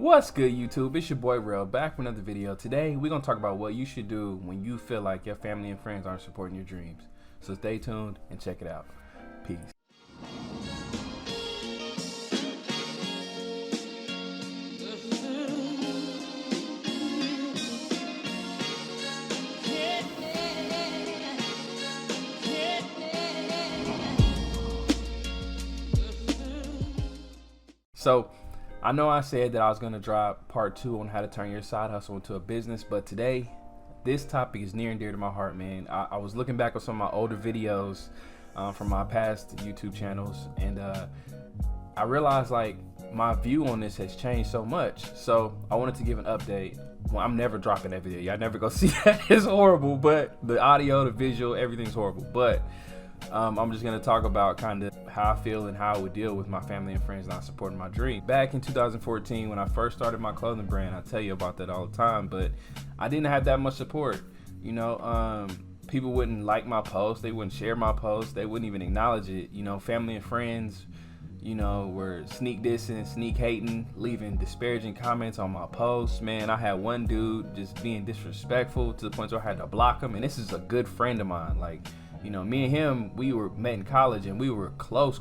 What's good, YouTube? It's your boy Real, back with another video. Today we're gonna talk about what you should do when you feel like your family and friends aren't supporting your dreams. So stay tuned and check it out. Peace. So I know I said that I was going to drop part 2 on how to turn your side hustle into a business, but today this topic is near and dear to my heart, man. I was looking back on some of my older videos from my past YouTube channels, and I realized like my view on this has changed so much. So I wanted to give an update. Well, I'm never dropping that video. Y'all never go see that. It's horrible, but the audio, the visual, everything's horrible. But I'm just going to talk about kind of how I feel and how I would deal with my family and friends not supporting my dream. Back in 2014, when I first started my clothing brand, I tell you about that all the time, but I didn't have that much support. You know, people wouldn't like my posts, they wouldn't share my posts, they wouldn't even acknowledge it. You know, family and friends, you know, were sneak dissing, sneak hating, leaving disparaging comments on my posts. Man, I had one dude just being disrespectful to the point where I had to block him, and this is a good friend of mine. Like, you know, me and him, we were met in college and we were close.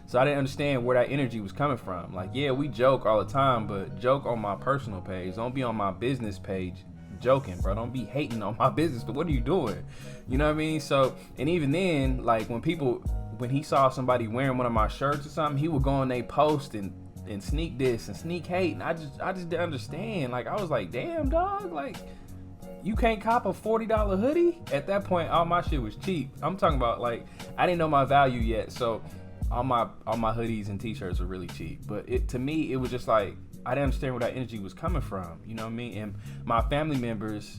So I didn't understand where that energy was coming from. Like, yeah, we joke all the time, but joke on my personal page. Don't be on my business page joking, bro. Don't be hating on my business. But what are you doing? You know what I mean? So, and even then, like when he saw somebody wearing one of my shirts or something, he would go on they post and sneak diss and sneak hate. And I just didn't understand. Like, I was like, damn, dog, like, you can't cop a $40 hoodie? At that point, all my shit was cheap. I'm talking about, like, I didn't know my value yet, so all my hoodies and t-shirts were really cheap. But to me, it was just like, I didn't understand where that energy was coming from. You know what I mean? And my family members,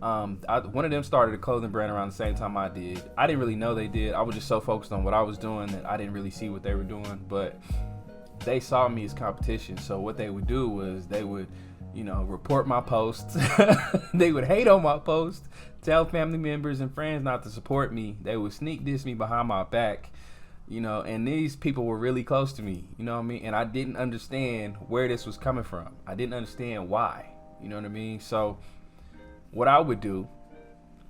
one of them started a clothing brand around the same time I did. I didn't really know they did. I was just so focused on what I was doing that I didn't really see what they were doing. But they saw me as competition. So what they would do was they would, you know, report my posts. They would hate on my posts, tell family members and friends not to support me. They would sneak diss me behind my back, you know, and these people were really close to me, you know what I mean? And I didn't understand where this was coming from. I didn't understand why, you know what I mean? So what I would do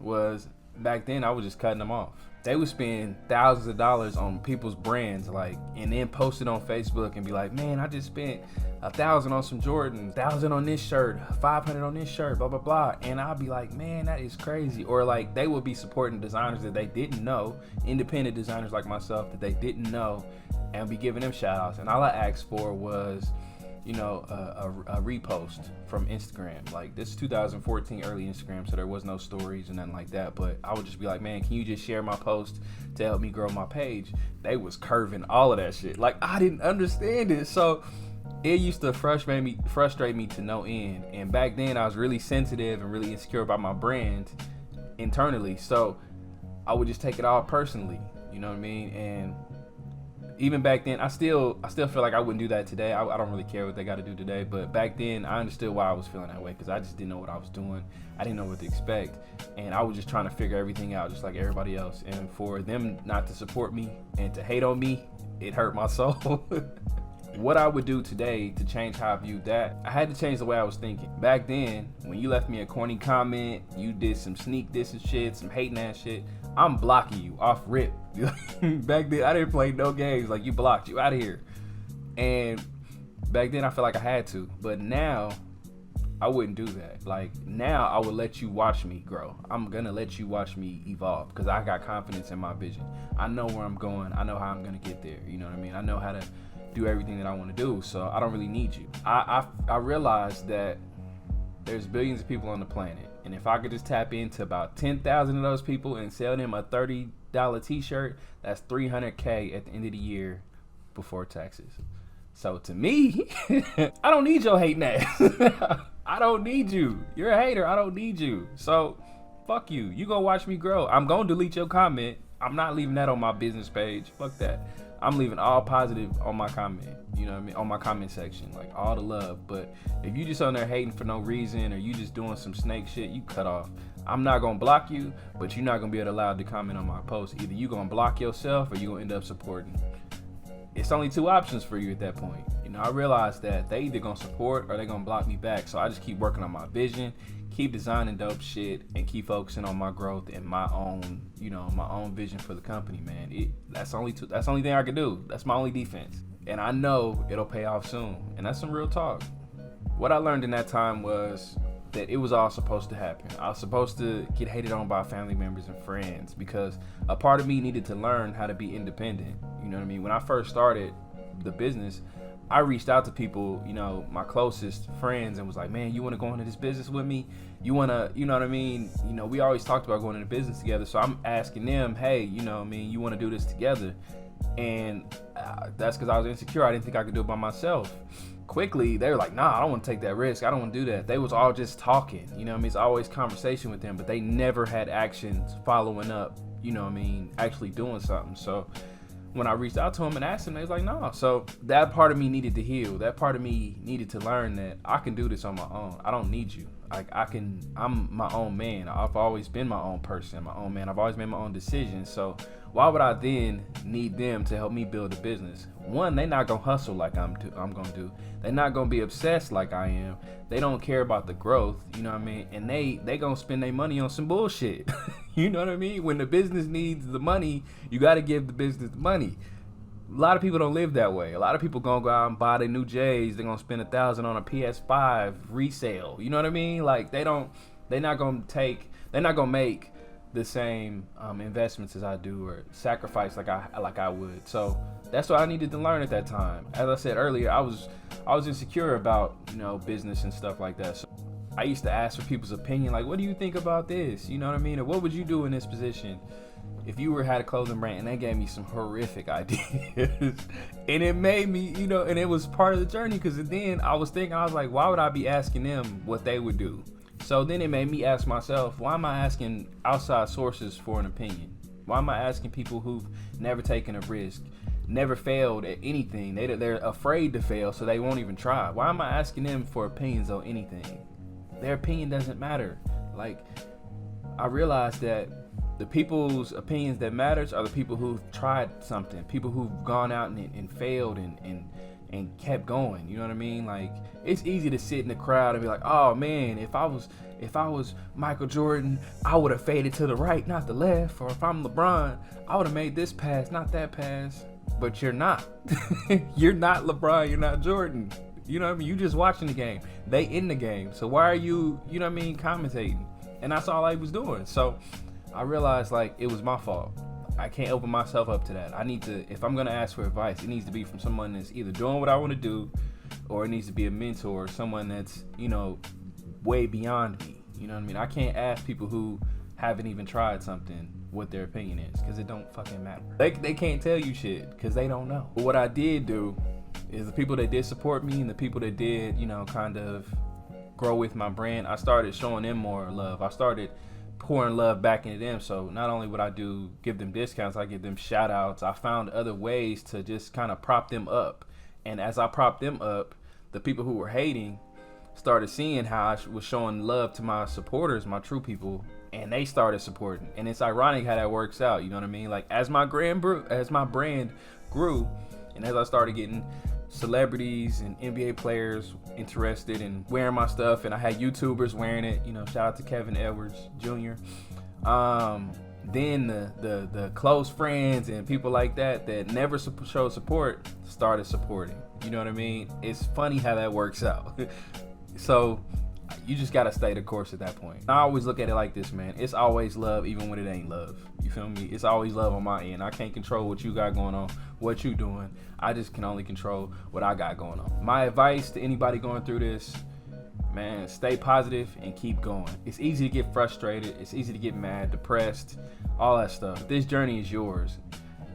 was, back then I was just cutting them off. They would spend thousands of dollars on people's brands, like, and then post it on Facebook and be like, man, I just spent $1,000 on some Jordans, $1,000 on this shirt, $500 on this shirt, blah, blah, blah. And I'll be like, man, that is crazy. Or like, they would be supporting designers that they didn't know, independent designers like myself that they didn't know, and be giving them shout outs. And all I asked for was, you know, a repost from Instagram. Like, this is 2014, early Instagram, so there was no stories and nothing like that. But I would just be like, man, can you just share my post to help me grow my page? They was curving all of that shit. Like, I didn't understand it. So it used to frustrate me to no end. And back then I was really sensitive and really insecure about my brand internally. So I would just take it all personally, you know what I mean? And even back then, I still feel like I wouldn't do that today. I don't really care what they got to do today. But back then, I understood why I was feeling that way, because I just didn't know what I was doing. I didn't know what to expect. And I was just trying to figure everything out just like everybody else. And for them not to support me and to hate on me, it hurt my soul. What I would do today to change how I viewed that, I had to change the way I was thinking. Back then, when you left me a corny comment, you did some sneak dissing shit, some hating ass shit, I'm blocking you off rip. Back then, I didn't play no games. Like, you blocked, you out of here. And back then, I felt like I had to. But now, I wouldn't do that. Like, now, I would let you watch me grow. I'm going to let you watch me evolve, because I got confidence in my vision. I know where I'm going. I know how I'm going to get there. You know what I mean? I know how to do everything that I want to do. So I don't really need you. I realized that there's billions of people on the planet. And if I could just tap into about 10,000 of those people and sell them a $30 t-shirt, that's $300K at the end of the year before taxes. So to me, I don't need your hating ass. I don't need you. You're a hater. I don't need you. So fuck you. You gonna watch me grow. I'm gonna delete your comment. I'm not leaving that on my business page. Fuck that. I'm leaving all positive on my comment, you know what I mean, on my comment section, like all the love. But if you just on there hating for no reason, or you just doing some snake shit, you cut off. I'm not gonna block you, but you're not gonna be allowed to comment on my post. Either you gonna block yourself, or you gonna end up supporting. it's only two options for you at that point. You know, I realized that they either gonna support or they gonna block me back. So I just keep working on my vision, keep designing dope shit, and keep focusing on my growth and my own, you know, my own vision for the company, man. That's the only thing I can do. That's my only defense. And I know it'll pay off soon. And that's some real talk. What I learned in that time was that it was all supposed to happen. I was supposed to get hated on by family members and friends because a part of me needed to learn how to be independent. You know what I mean? When I first started the business, I reached out to people, you know, my closest friends, and was like, man, you want to go into this business with me? You want to, you know what I mean? You know, we always talked about going into business together. So I'm asking them, hey, you know what I mean? You want to do this together? And that's because I was insecure. I didn't think I could do it by myself. Quickly, they were like, nah, I don't want to take that risk. I don't want to do that. They was all just talking, you know what I mean? It's always conversation with them, but they never had actions following up, you know what I mean, actually doing something. So when I reached out to them and asked them, they was like, no. So that part of me needed to heal. That part of me needed to learn that I can do this on my own. I don't need you. Like I'm my own man. I've always been my own person, my own man. I've always made my own decisions. So why would I then need them to help me build a business? One, they not gonna hustle like I'm gonna do. They're not gonna be obsessed like I am. They don't care about the growth, you know what I mean? And they gonna spend their money on some bullshit. You know what I mean? When the business needs the money, you gotta give the business the money. A lot of people don't live that way. A lot of people gonna go out and buy their new J's. They're gonna spend $1,000 on a PS5 resale. You know what I mean? Like they're not gonna make the same investments as I do or sacrifice like I would. So that's what I needed to learn at that time. As I said earlier, I was insecure about, you know, business and stuff like that. So I used to ask for people's opinion, like, what do you think about this? You know what I mean? Or what would you do in this position if you had a clothing brand? And they gave me some horrific ideas. And it made me, you know, and it was part of the journey, because then I was like, why would I be asking them what they would do? So then it made me ask myself, why am I asking outside sources for an opinion? Why am I asking people who've never taken a risk, never failed at anything? They're afraid to fail, so they won't even try. Why am I asking them for opinions on anything? Their opinion doesn't matter. Like, I realized that the people's opinions that matters are the people who've tried something, people who've gone out and failed and kept going. You know what I mean? Like, it's easy to sit in the crowd and be like, oh man, if I was Michael Jordan, I would have faded to the right, not the left. Or if I'm LeBron, I would have made this pass, not that pass. But you're not. You're not LeBron, you're not Jordan. You know what I mean? You just watching the game. They in the game. So why are you know what I mean, commentating? And that's all I was doing. So I realized, like, it was my fault. I can't open myself up to that. I need to, if I'm gonna ask for advice, it needs to be from someone that's either doing what I want to do, or it needs to be a mentor, someone that's, you know, way beyond me. You know what I mean? I can't ask people who haven't even tried something what their opinion is, because it don't fucking matter. They can't tell you shit because they don't know. But what I did do is the people that did support me and the people that did, you know, kind of grow with my brand, I started showing them more love. I started pouring love back into them. So not only would I give them discounts, I give them shout outs. I found other ways to just kind of prop them up. And as I propped them up, the people who were hating started seeing how I was showing love to my supporters, my true people, and they started supporting. And it's ironic how that works out. You know what I mean? Like, as my brand grew, and as I started getting celebrities and NBA players interested in wearing my stuff, and I had YouTubers wearing it, you know, shout out to Kevin Edwards Jr. Then the close friends and people like that never showed support started supporting. You know what I mean? It's funny how that works out. So you just gotta stay the course at that point. I always look at it like this, man. It's always love, even when it ain't love. You feel me? It's always love on my end. I can't control what you got going on, what you doing. I just can only control what I got going on. My advice to anybody going through this, man, stay positive and keep going. It's easy to get frustrated. It's easy to get mad, depressed, all that stuff. This journey is yours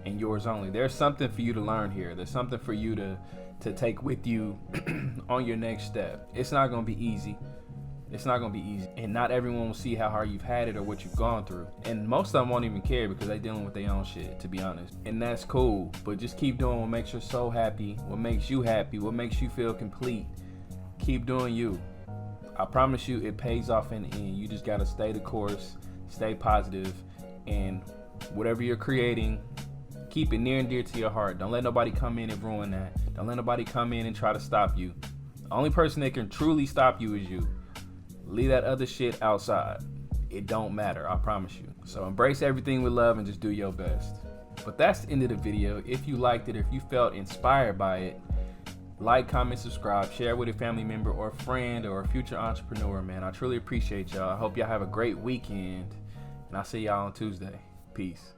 and yours only. There's something for you to learn here. There's something for you to take with you on your next step. It's not gonna be easy. It's not gonna be easy, and not everyone will see how hard you've had it or what you've gone through, and most of them won't even care because they're dealing with their own shit, to be honest. And that's cool, but just keep doing what makes your soul happy, what makes you happy, what makes you feel complete. Keep doing you. I promise you it pays off in the end. You just gotta stay the course, stay positive, and whatever you're creating, Keep it near and dear to your heart. Don't let nobody come in and ruin that. Don't let nobody come in and try to stop you. The only person that can truly stop you is you. Leave that other shit outside. It don't matter, I promise you. So embrace everything with love and just do your best. But that's the end of the video. If you liked it, or if you felt inspired by it, like, comment, subscribe, share with a family member or a friend or a future entrepreneur, man. I truly appreciate y'all. I hope y'all have a great weekend, and I'll see y'all on Tuesday. Peace.